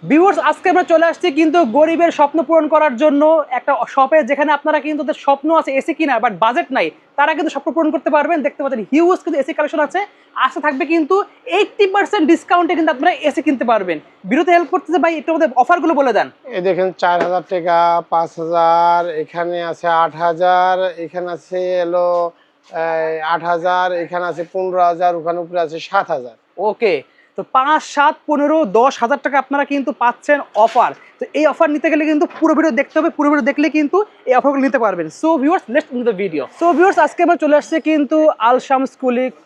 Viewers, আজকে আমরা চলে আসছি কিন্তু গরিবের স্বপ্ন পূরণ করার জন্য একটা শপে, যেখানে আপনারা কিন্তু তাদের স্বপ্ন আছে এসি কিনা, বাট বাজেট নাই, তারা কিন্তু স্বপ্ন পূরণ করতে পারবেন। দেখতে পাচ্ছেন হিউজ কিন্তু এসি কালেকশন আছে। আসতে থাকবে কিন্তু 80% ডিসকাউন্টে কিন্তু আপনারা এসি কিনতে পারবেন। বিরতি হেল্প করতেছে ভাই, একটু আমাদের অফারগুলো বলে দেন। এই দেখেন 4000 টাকা, 5000, এখানে আছে 8000, এখানে আছে এলো 8000, এখানে আছে 15000, ওখানে উপরে আছে 7000। ওকে, তো 5, 7, 15, 10,000 টাকা আপনারা কিন্তু পাচ্ছেন অফার। তো এই অফার নিতে গেলে কিন্তু পুরো ভিডিও দেখতে হবে, পুরো ভিডিও দেখলে কিন্তু এই অফারগুলো নিতে পারবেন। So viewers, let's in the video. So viewers, আজকে আমরা চলে আসছি কিন্তু আল শামস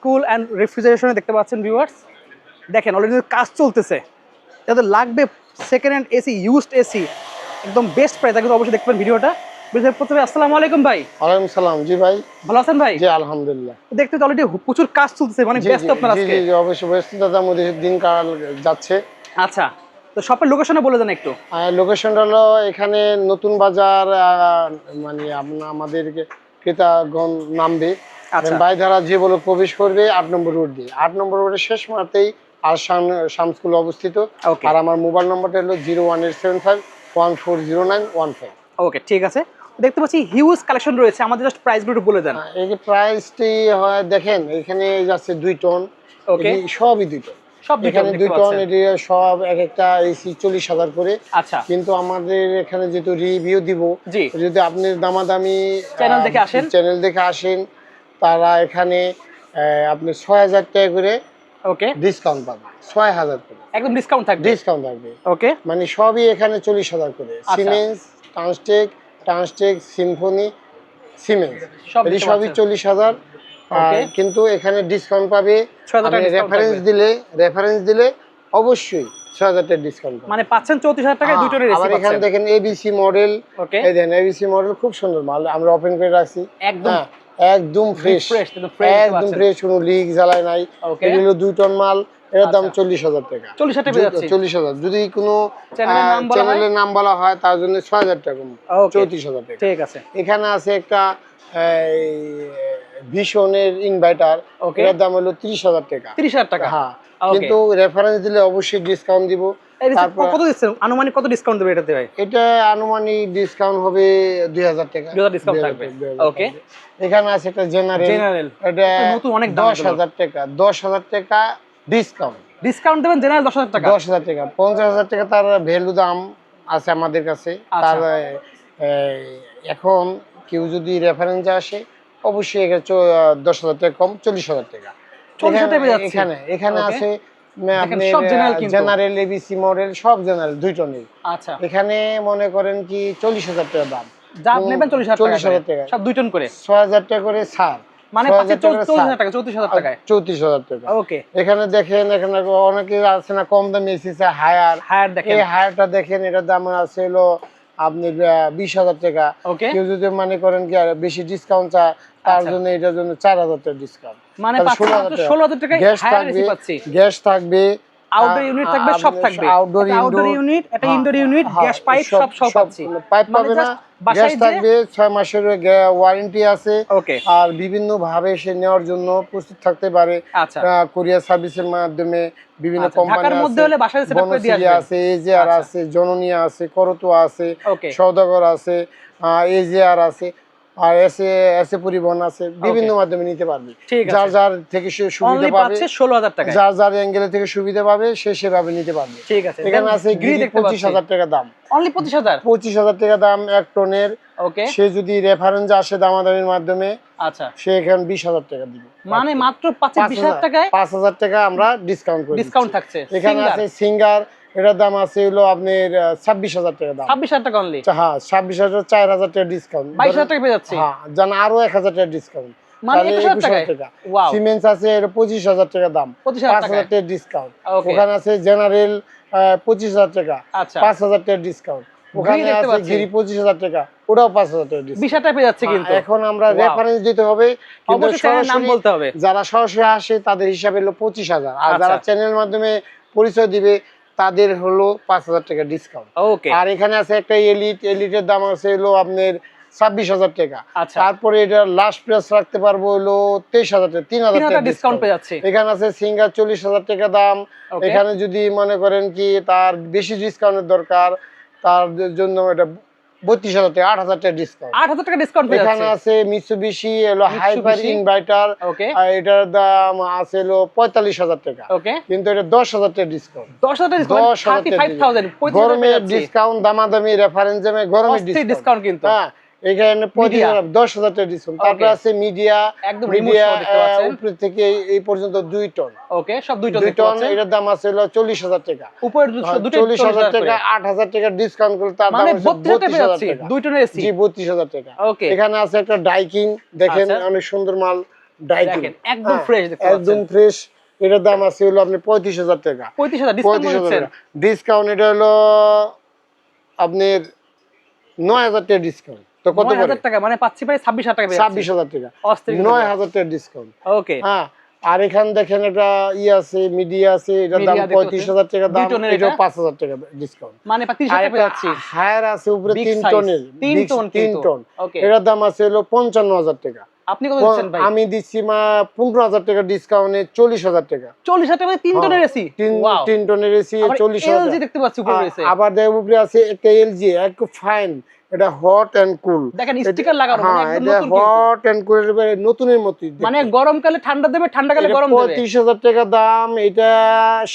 কুল অ্যান্ড রেফ্রিজারেশনে। দেখতে পাচ্ছেন ভিউয়ার্স, দেখেন অলরেডি কাজ চলতেছে। যাদের লাগবে second hand AC, used AC, একদম বেস্ট প্রাইস, কিন্তু অবশ্যই দেখবেন ভিডিওটা। প্রথমে আসসালামু আলাইকুম ভাই। ওয়ালাইকুম সালাম। জি ভাই, ভালো আছেন ভাই? জি আলহামদুলিল্লাহ। দেখতে তো অলরেডি প্রচুর কাজ চলতেছে, মানে ব্যস্ত আপনারা জি আজকে? জি অবশ্যই ব্যস্ততার মধ্যে দিন কাল যাচ্ছে। আচ্ছা, তো শপের লোকেশনে বলে দেন একটু। লোকেশনটা হলো এখানে নতুন বাজার, মানে আমাদের ক্রেতাগণ নামবে। আচ্ছা, বাইধারা যে বলে প্রবেশ করবে 8 নম্বর রোড দিয়ে, 8 নম্বর রোডের শেষ মাত্রেই আর শাম স্কুল অবস্থিত। ওকে। আর আমার মোবাইল নাম্বারটা হলো 01875140915। ওকে, ঠিক আছে। দেখতে পাচ্ছি হিউজ কালেকশন রয়েছে, আমাদের জাস্ট প্রাইসগুলো একটু বলে দেন। এই যে প্রাইসটি হয় দেখেন, এখানে যাচ্ছে 2 টন। ওকে, সবই 2 টন। সব এখানে 2 টন, এটি সব এক একটা এসি 40,000 করে। আচ্ছা, কিন্তু আমাদের এখানে যেহেতু রিভিউ দিব, জি, যদি আপনি দামাদামি চ্যানেল দেখে আসেন, তারা এখানে আপনি 6000 টাকা করে ওকে, ডিসকাউন্ট পাবেন। 6000 করে একদম ডিসকাউন্ট থাকবে। ওকে, মানে সবই এখানে 40,000 করে। সিমেন্স, ট্রান্সটেক, সিম্ফনি, সিমেন্স, এই সবই 40,000। কিন্তু এখানে ডিসকাউন্ট পাবে, আপনি রেফারেন্স দিলে অবশ্যই 6000 টাকা ডিসকাউন্ট মানে পাচ্ছেন 34,000 টাকায় দুটো রেসি। আবার এখানে দেখেন এবিসি মডেল। ওকে, এই দেখেন এবিসি মডেল, খুব সুন্দর মাল, আমরা ওপেন করে রাখছি। একদম ফ্রেশ, একদম ফ্রেশ, কোনো লিক জ্বালায় নাই। এগুলো 2 টন মাল, এর দাম 40,000 টাকা। 40,000 যদি কোনো চ্যানেলের নাম বলা হয়, তার জন্য 6000 টাকা কম, 34,000 টাকা। ঠিক আছে। এখানে আছে একটা ভিশনের ইনভার্টার, এর দাম হলো 30,000 টাকা। 30,000 টাকা, হ্যাঁ, কিন্তু রেফারেন্স দিলে অবশ্যই ডিসকাউন্ট দিব। কত দিচ্ছেন আনুমানিক, কত ডিসকাউন্ট দেবে এটাতে ভাই? এটা আনুমানিক ডিসকাউন্ট হবে 2000 টাকা। 2000 ডিসকাউন্ট থাকবে। ওকে, এখানে আছে একটা জেনারেল, এটা নতুন, অনেক দাম। 10,000 টাকা, 10,000 টাকা ডিসকাউন্ট দেবেন জেনারেল 10,000 টাকা। 10,000 টাকা, 50,000 টাকা তার ভ্যালু দাম আছে আমাদের কাছে। তার এখন কেউ যদি রেফারেন্স আসে, অবশ্যই 10,000 টাকা কম, 40,000 টাকা। এখানে আছে জেনারেল, এবিসি মডেল, সব জেনারেল 2 টনের। আচ্ছা, এখানে মনে করেন কি 40,000 টাকা দাম, যা নেবেন 40,000 টাকা, সব 2 টন করে 6,000 টাকা করে ছাড়, মানে 34,000 টাকা, 34,000 টাকায়। 34,000 টাকা। ওকে, এখানে দেখেন, এখানে অনেকে আছে না কম দামে এসি হায়ার দেখেন, এই হায়ারটা দেখেন, এটার দাম আছে হলো আপনি 20,000 টাকা। কেউ যদি মনে করেন কি আর বেশি ডিসকাউন্ট চায়, তার জন্য এটার জন্য 4,000 টাকা ডিসকাউন্ট, মানে 16,000 টাকা। গ্যাস থাকবে, আউটডোর ইউনিট থাকবে, সব থাকবে। আউটডোর ইউনিট, একটা ইনডোর ইউনিট, গ্যাস পাইপ, সব পাচ্ছি। পাইপ পাবে না, গ্যাস থাকবে, 6 মাসের ওয়ারেন্টি আছে। আর বিভিন্ন ভাবে সে নেওয়ার জন্য প্রস্তুত থাকতে পারে। কুরিয়ার সার্ভিসের মাধ্যমে বিভিন্ন কোম্পানি আছে, এজিআর আছে, জননিয়া আছে, করতোয়া আছে, সওদাগর আছে, এজিআর আছে, আর এসে পরিবহন আছে, বিভিন্ন মাধ্যমে নিতে পারবে। যার যার থেকে সে সুবিধা পাবে, 16,000 টাকা, যার যার অ্যাঙ্গেল থেকে সুবিধা পাবে, সে সেভাবে নিতে পারবে। ঠিক আছে। এখানে আছে গ্রিল, 25,000 টাকা দাম, অনলি 25,000 টাকা দাম 1 টনের। ওকে, সে যদি রেফারেন্স আসে দামাদামির মাধ্যমে, আচ্ছা, সে এখানে 20,000 টাকা দিবে, মানে মাত্র 20,000 টাকায় 5,000 টাকা আমরা ডিসকাউন্ট করি। ডিসকাউন্ট থাকছে। এখানে আছে সিঙ্গার, এটার দাম আছে হলো আপনার 26,000 টাকা দাম। 26,000 টাকা অনলি? হ্যাঁ, 26,000, 4,000 টাকা ডিসকাউন্ট, 22,000 টাকা পেয়ে যাচ্ছে। হ্যাঁ, জান আরো 1,000 টাকা ডিসকাউন্ট, মানে 21,000 টাকা। ওয়াও। সিমেন্স আছে, এর 25,000 টাকা দাম, 25,000 টাকা ডিসকাউন্ট। ওখানে আছে জেনারেল 25,000 টাকা, 5,000 টাকা ডিসকাউন্ট। ওখানে আছে গিরি 25,000 টাকা, ওটাও 5,000 টাকা ডিসকাউন্ট। 20,000 টাকা পেয়ে যাচ্ছে। কিন্তু এখন আমরা রেফারেন্স দিতে হবে, কিন্তু সরাসরি নাম বলতে হবে। যারা সরাসরি আসে তাদের হিসাবে হলো 25,000, আর যারা চ্যানেলের মাধ্যমে পরিচয় দিবে তাদের হলো 5,000 টাকা ডিসকাউন্ট। আর এখানে আছে একটা এলিটের দাম আছে হলো আপনার 26,000 টাকা। আচ্ছা, তারপরে এটা লাস্ট প্রাইস রাখতে পারবো হলো 23,000 টাকা, 3,000 টাকা ডিসকাউন্ট পেয়ে যাচ্ছে। এখানে আছে সিঙ্গার 40,000 টাকা দাম। এখানে যদি মনে করেন কি তার বেশি ডিসকাউন্টের দরকার, তার জন্য এটা 32,000 টাকা, 8,000 টাকা ডিসকাউন্ট। 8,000 টাকা ডিসকাউন্ট পেয়ে যাচ্ছে। এখানে আছে মিৎসুবিশি হলো হাইপার ইনভার্টার, এটার দাম আছে হলো 45,000 টাকা। কিন্তু এটা 10,000 টাকা ডিসকাউন্ট। 10,000 ডিসকাউন্ট, 35,000। গরমের ডিসকাউন্ট, দামাদামি রেফারেন্স দামে গরমের ডিসকাউন্ট কিন্তু। হ্যাঁ, এখানে 10,000 টাকা ডিসকাউন্ট। তারপর আছে মিডিয়া, উপর থেকে এই পর্যন্ত 2 টন। ওকে, সব 2 টন। এটার দাম আছে হলো 40,000 টাকা। উপরে 40,000 টাকা, 8,000 টাকা ডিসকাউন্ট করলে তার দাম হচ্ছে 32,000 টাকা। 2 টনের এসি। জি, 32,000 টাকা। এখানে আছে একটা ডাইকিং, দেখেন অনেক সুন্দর মাল। ডাইকিং একদম ফ্রেশ, একদম ফ্রেশ। এটার দাম আছে হলো আপনি 35,000 টাকা। 35,000 টাকা ডিসকাউন্ট। এটা হলো আপনার 9,000 টাকা ডিসকাউন্ট। তো কত 9,000 টাকা মানে পাচ্ছি প্রায় 26,000 টাকা। 26,000 টাকা, 9,000 টাকা ডিসকাউন্ট। ওকে, হ্যাঁ। আর এখানে দেখেন এটা আছে, মিডিয়া আছে, এটার দাম 35,000 টাকা দাম। এটা 5,000 টাকা ডিসকাউন্ট, মানে 35,000 টাকা যাচ্ছে। হায়ার আছে উপরে 3 টনের, 3 টন। এটার দাম আছে হলো 55,000 টাকা। আপনি কত দিচ্ছেন ভাই? আমি দিচ্ছি 15,000 টাকা ডিসকাউন্টে 40,000 টাকা। 40,000 টাকা 3 টনের এসি। 3 টনের এসি 40,000। এলজি দেখতে পাচ্ছি উপরে রয়েছে। আবার দেখো উপরে আছে একটা এলজি, একটু ফাইন। এটা হট এন্ড কুল, দেখেন স্টিকার লাগানো, মানে একদম নতুন। হট এন্ড কুল এর নতুনের মতো, মানে গরমকালে ঠান্ডা দেবে, ঠান্ডাকালে গরম দেবে। 35,000 টাকা দাম। এটা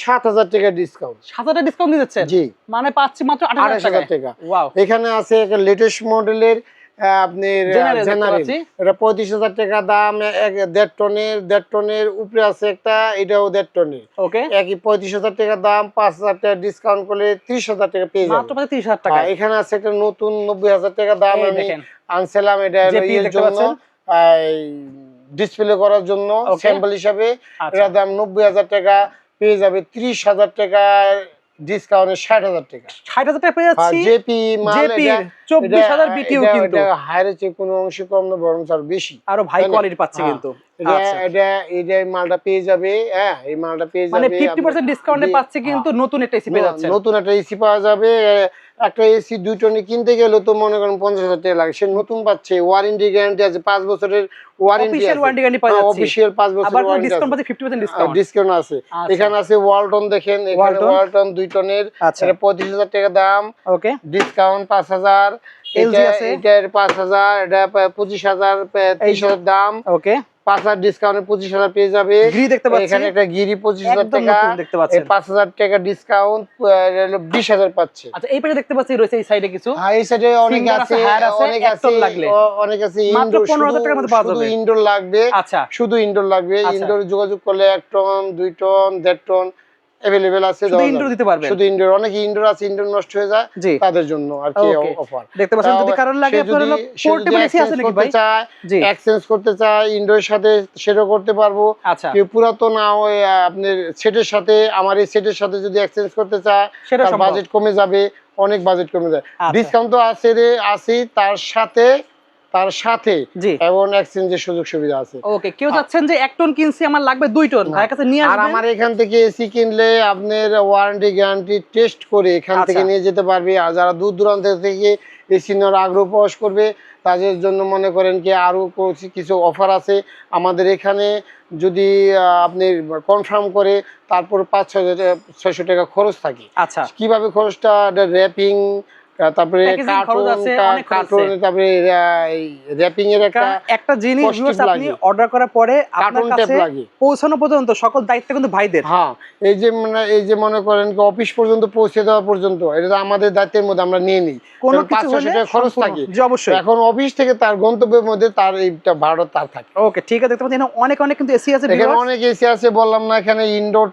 7,000 টাকা ডিসকাউন্ট। 7,000 টাকা ডিসকাউন্ট দিচ্ছেন? জি, মানে পাচ্ছি মাত্র 28,000 টাকা। ওয়াও। এখানে আছে একটা লেটেস্ট মডেলের আপনি জেনারেল, এটা 35,000 টাকা দাম। 1.5 টনের উপরে আছে একটা, এটাও 1.5 টনের। ওকে, একই 35,000 টাকা দাম। 5,000 টাকা ডিসকাউন্ট করলে 30,000 টাকা পেয়ে যাবেন, মাত্র 30,000 টাকা। এখানে আছে একটা নতুন 90,000 টাকা দাম। আমি আনছিলাম এটা এর জন্য, ডিসপ্লে করার জন্য স্যাম্পল হিসাবে। এর দাম 90,000 টাকা, পেয়ে যাবে 30,000 টাকা ডিসকাউন্টে 60,000 টাকা। 60,000 টাকা পেয়ে যাচ্ছি। জেপি মাল, এটা 24,000 বিটিউ, কিন্তু এটা হায়ারের চেয়ে কোনো অংশ কম না, বরং আরো বেশি, আরো ভাই কোয়ালিটি পাচ্ছে কিন্তু। এটা মালটা পেয়ে যাবে। হ্যাঁ, এই মালটা পেয়ে যাবে, মানে 50% ডিসকাউন্টে পাচ্ছে, কিন্তু নতুন একটা এসি পেয়ে যাচ্ছে। নতুন একটা এসি পাওয়া যাবে। একটা এসি 2 টনে কিনতে গেলে তো মনে করেন 50,000 টাকা লাগে, সে নতুন পাচ্ছে। ওয়ারেন্টি গ্যারান্টি আছে, 5 বছরের ওয়ারেন্টি আছে, অফিশিয়াল 5 বছরের ওয়ারেন্টি আছে, ডিসকাউন্ট পাচ্ছে 50% ডিসকাউন্ট আছে। এখানে আছে ওয়ালটন, দেখেন এখানে ওয়ালটন 2 টনের, এটা 35,000 টাকা দাম। ওকে, ডিসকাউন্ট 5,000। এলজি আছে, এটার 5,000, এটা 25,000, 30,000 দাম। ওকে, 5,000 ডিসকাউন্টে 25,000 পেয়ে যাবে। গিরি দেখতে পাচ্ছেন, এখানে একটা গিরি 25,000 টাকা দেখতে পাচ্ছেন। 5,000 টাকা ডিসকাউন্ট, 20,000 পাচ্ছে। আচ্ছা, এই পাশে দেখতে পাচ্ছি রয়েছে এই সাইডে কিছু। হ্যাঁ, এই সাইডে অনেক আছে, অনেক আছে, অনেক আছে। মাত্র 15,000 টাকার মধ্যে পাওয়া যাবে। শুধু ইনডোর লাগবে। আচ্ছা, শুধু ইনডোর লাগবে। ইনডোর যোগাযোগ করলে 1 টন, 2 টন, 1.5 টন अवेलेबल আছে। শুধু ইনডোর দিতে পারবেন, শুধু ইনডোর। অনেক ইনডোর আছে, ইনডোর নষ্ট হয়ে যায়, তাদের জন্য আর কি অফার দেখতে পাচ্ছেন। যদি কারণ লাগে আপনারা পোর্টেবল এসি আছে নাকি ভাই? জি, এক্সচেঞ্জ করতে চায় ইনডোরের সাথে, সেটাও করতে পারবো। আচ্ছা, কি পুরাতন ওই আপনার সেটের সাথে, আমার এই সেটের সাথে যদি এক্সচেঞ্জ করতে চায়, তার বাজেট কমে যাবে, অনেক বাজেট কমে যায়। ডিসকাউন্ট তো আছে রে, আছে, তার সাথে এবং এক্সচেঞ্জের সুযোগ সুবিধা আছে। ওকে, কেউ যাচ্ছেন যে 1 টন কিনছি, আমার লাগবে 2 টন, ভাইয়ের কাছে নিয়ে আসবেন। আর আমার এখান থেকে এসি কিনলে আপনার ওয়ারেন্টি গ্যারান্টি টেস্ট করে এখান থেকে নিয়ে যেতে পারবে। আর যারা দূর দূরান্ত থেকে এসি নেওয়ার আগ্রহ প্রকাশ করবে, তাদের জন্য মনে করেন কি আরো কিছু অফার আছে আমাদের এখানে। যদি আপনি কনফার্ম করে, তারপর 500-600 টাকা খরচ থাকে। আচ্ছা, কিভাবে খরচটা? র্যাপিং, তারপরে কার্টুন, তারপরে র‍্যাপিং এর একটা জিনিস আপনি অর্ডার করার পরে আপনার কাছে পৌঁছানো পর্যন্ত সকল দায়িত্ব কিন্তু ভাইদের। হ্যাঁ, এই যে মনে করেন অফিস পর্যন্ত পৌঁছে দেওয়া পর্যন্ত, এটা আমাদের দায়িত্বের মধ্যে আমরা নিয়ে নিই। কোনো 500 টাকা খরচ থাকে, অবশ্যই। এখন অফিস থেকে তার গন্তব্যের মধ্যে তার এইটা ভাড়া তার থাকে। ওকে, ঠিক আছে। দেখতে পাচ্ছেন অনেক কিন্তু এসি আছে, এখানে অনেক এসি আছে, বললাম না। এখানে ইনডোর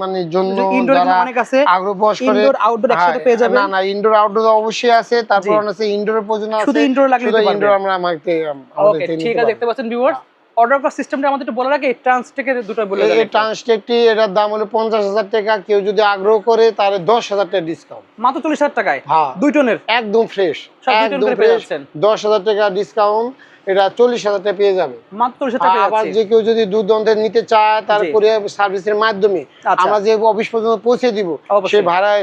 মানে জন্য যারা অনেক আছে, আগ্রহ প্রকাশ করে, ইনডোর আউটডোর একসাথে পেয়ে যাবেন। না, ইনডোর আউটডোর অবশ্যই আছে। তারপর আছে ইনডোরের প্রয়োজন আছে, শুধু ইনডোর লাগলে দিতে পারবেন। ইনডোর আমরা আমাকে ওকে, ঠিক আছে। দেখতে পাচ্ছেন ভিউয়ার্স, অর্ডার করার সিস্টেমটা আমাদের একটু বলার আগে ট্রান্সটেকের দুটো বলে দেন। এই ট্রান্সটেকটি, এটার দাম হলো 50,000 টাকা। কেউ যদি আগ্রহ করে, তাহলে 10,000 টাকা ডিসকাউন্ট, মাত্র 40,000 টাকায়। হ্যাঁ, 2 টনের একদম ফ্রেশ, একদম ফ্রেশ, 10,000 টাকা ডিসকাউন্ট। এটা 40,000 টাকা পেয়ে যাবে মাত্র 40,000 টাকা। আবার যে কেউ যদি দুধ দন্তে নিতে চায় তার কুরিয়ার সার্ভিসের মাধ্যমে আমরা যে অফিস পর্যন্ত পৌঁছে দিব,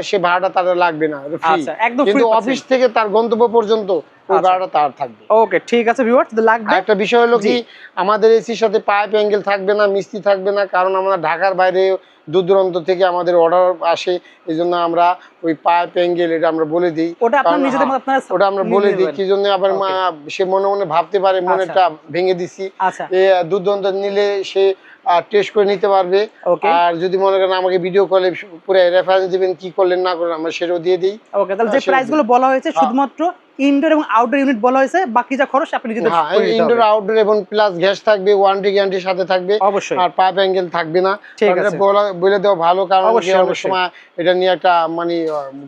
সে ভাড়াটা তার লাগবে না, ফ্রি। কিন্তু অফিস থেকে তার গন্তব্য পর্যন্ত ওই ভাড়াটা তার থাকবে। ওকে, ঠিক আছে ভিউয়ার্স, লাগবে। একটা বিষয় হলো কি, আমাদের এসির সাথে পাইপ অ্যাঙ্গেল থাকবে না, মিস্ত্রি থাকবে না, কারণ আমরা ঢাকার বাইরে দূর দূরান্ত থেকে আমাদের অর্ডার আসে, এই জন্য আমরা ওই পাইপ অ্যাঙ্গেল এটা আমরা বলে দিই, ওটা আমরা বলে দিই। কি জন্য আবার সে মনে মনে ভাবতে পারে মনেটা ভেঙে দিছি, দূর দূরান্ত নিলে সে টেস্ট করে নিতে পারবে। আর যদি মনে করেন আমাকে ভিডিও কলে পুরো রেফারেন্স দিবেন কি করলেন না করলেন, আমরা সেটাও দিয়ে দিই। ওকে, তাহলে যে প্রাইসগুলো বলা হয়েছে শুধুমাত্র ইনডোর এবং আউটডোর ইউনিট বলা হয়েছে, বাকি যা খরচ আপনি নিজেদের করে দিতে হবে। ইনডোর আউটডোর এবং প্লাস গ্যাস থাকবে, ওয়ারেন্টি গ্যারান্টির সাথে থাকবে, অবশ্যই। আর পাইপ অ্যাঙ্গেল থাকবে না। এটা বলে দেওয়া ভালো, কারণ অনেক সময় এটা নিয়ে একটা মানে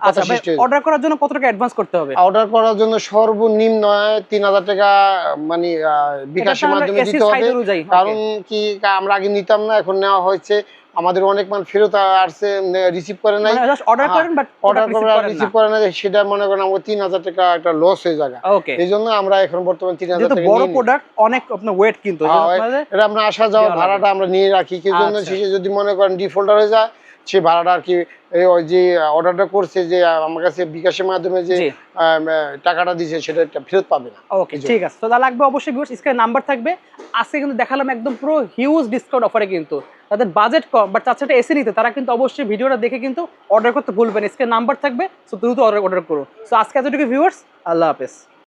কথা সৃষ্টি হয়। অর্ডার করার জন্য কত টাকা অ্যাডভান্স করতে হবে? অর্ডার করার জন্য সর্বনিম্ন 3000 টাকা মানে বিকাশের মাধ্যমে দিতে হবে। কারণ কি, আমরা আগে নিতাম না, এখন নেওয়া হয়েছে। আমাদের অনেক মাল ফেরত আসছে, রিসিভ করে নাই, অর্ডার করেন বাট অর্ডার করে রিসিভ করে না, সেটা মনে করেন আমাদের 3000 টাকা একটা লস হয়ে যায়। এইজন্য আমরা এখন বর্তমানে 3000 টাকা, বড় প্রোডাক্ট অনেক আপনার ওয়েট, কিন্তু এটা আমরা আসা যাওয়া ভাড়াটা আমরা নিয়ে রাখি। কি জন্য শেষে যদি মনে করেন ডিফল্টার হয়ে যায়, সে ভাড়াটা আর কি ওই যে অর্ডারটা করছে, যে আমার কাছে বিকাশের মাধ্যমে যে টাকাটা দিয়েছে সেটা ফেরত পাবে না। ওকে, ঠিক আছে। তো লাগবে অবশ্যই ভিউয়ার্স, স্ক্রিনে নাম্বার থাকবে। আজকে কিন্তু দেখালাম একদম পুরো হিউজ ডিসকাউন্ট অফারে, কিন্তু তাদের বাজেট কম বাট চাচ্ছে একটা এসি নিতে, তারা কিন্তু অবশ্যই ভিডিওটা দেখে কিন্তু অর্ডার করতে ভুলবেন। স্ক্রিনে নাম্বার থাকবে, সো দ্রুত অর্ডার করো। সো আজকে এতটুকু ভিউয়ার্স, আল্লাহ হাফেজ।